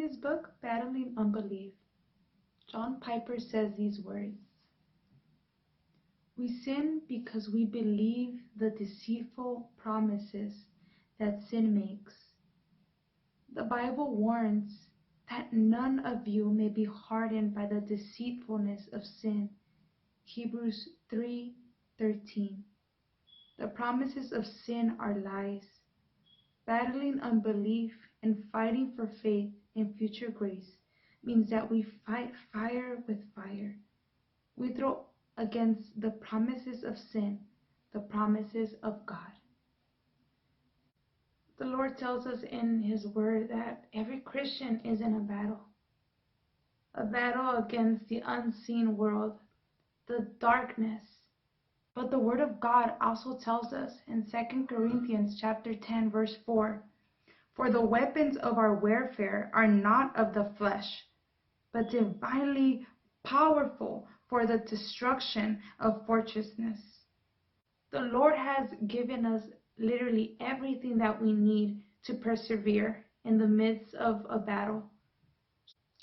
his book, Battling Unbelief, John Piper says these words: "We sin because we believe the deceitful promises that sin makes. The Bible warns that none of you may be hardened by the deceitfulness of sin." Hebrews 3:13. The promises of sin are lies. Battling unbelief and fighting for faith in future grace means that we fight fire with fire. We throw against the promises of sin the promises of God. The Lord tells us in His Word that every Christian is in a battle against the unseen world, the darkness. But the Word of God also tells us in 2 Corinthians chapter 10, verse 4, "For the weapons of our warfare are not of the flesh, but divinely powerful for the destruction of fortresses." The Lord has given us literally everything that we need to persevere in the midst of a battle.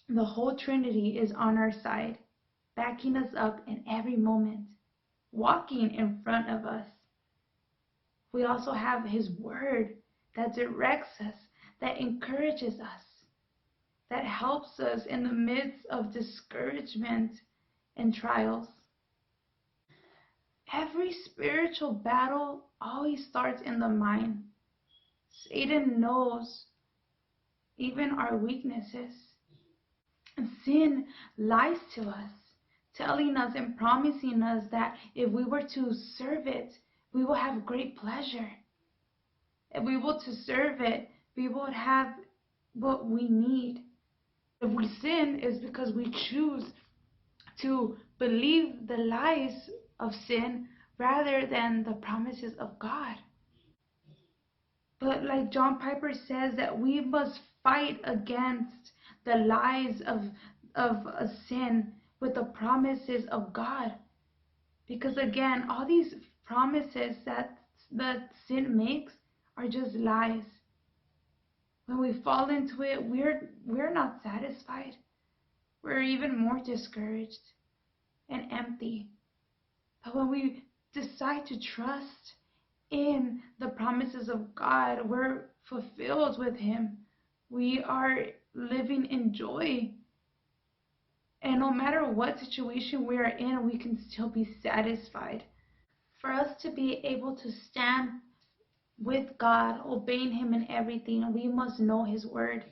The whole Trinity is on our side, backing us up in every moment, walking in front of us. We also have His Word that directs us, that encourages us, that helps us in the midst of discouragement and trials. Every spiritual battle always starts in the mind. Satan knows even our weaknesses. Sin lies to us, telling us and promising us that if we were to serve it, we will have great pleasure. If we were to serve it, we would have what we need. If we sin, it's because we choose to believe the lies of sin rather than the promises of God. But like John Piper says, that we must fight against the lies of sin with the promises of God. Because again, all these promises that sin makes are just lies. When we fall into it, we're not satisfied. We're even more discouraged and empty. But when we decide to trust in the promises of God, we're fulfilled with Him. We are living in joy. And no matter what situation we are in, we can still be satisfied. For us to be able to stand with God, obeying Him in everything, we must know His Word.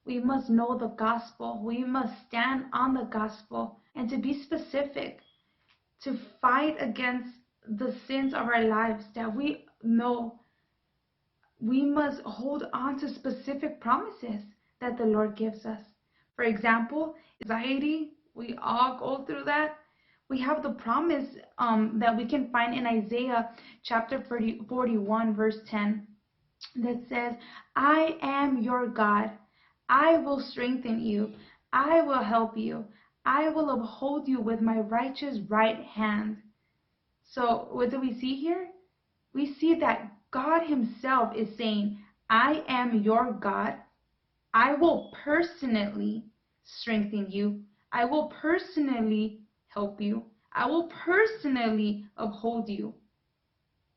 We must know the gospel. We must stand on the gospel. And to be specific, to fight against the sins of our lives that we know, we must hold on to specific promises that the Lord gives us. For example, anxiety, we all go through that. We have the promise that we can find in Isaiah chapter 41, verse 10, that says, "I am your God. I will strengthen you. I will help you. I will uphold you with my righteous right hand." So what do we see here? We see that God Himself is saying, "I am your God. I will personally strengthen you. I will personally help you. I will personally uphold you."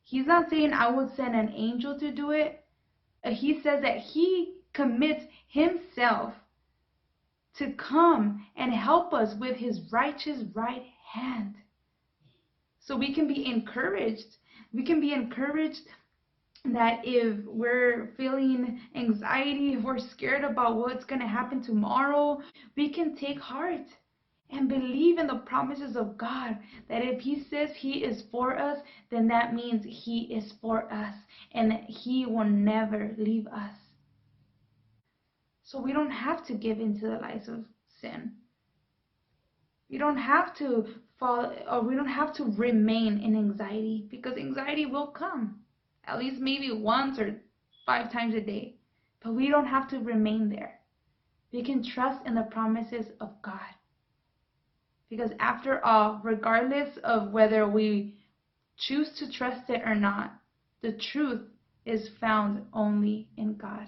He's not saying I will send an angel to do it. He says that He commits Himself to come and help us with His righteous right hand. So we can be encouraged. We can be encouraged that if we're feeling anxiety, if we're scared about what's going to happen tomorrow, we can take heart and believe in the promises of God, that if He says He is for us, then that means He is for us, and that He will never leave us. So we don't have to give into the lies of sin. We don't have to fall, or we don't have to remain in anxiety, because anxiety will come, at least maybe once or 5 times a day. But we don't have to remain there. We can trust in the promises of God. Because after all, regardless of whether we choose to trust it or not, the truth is found only in God.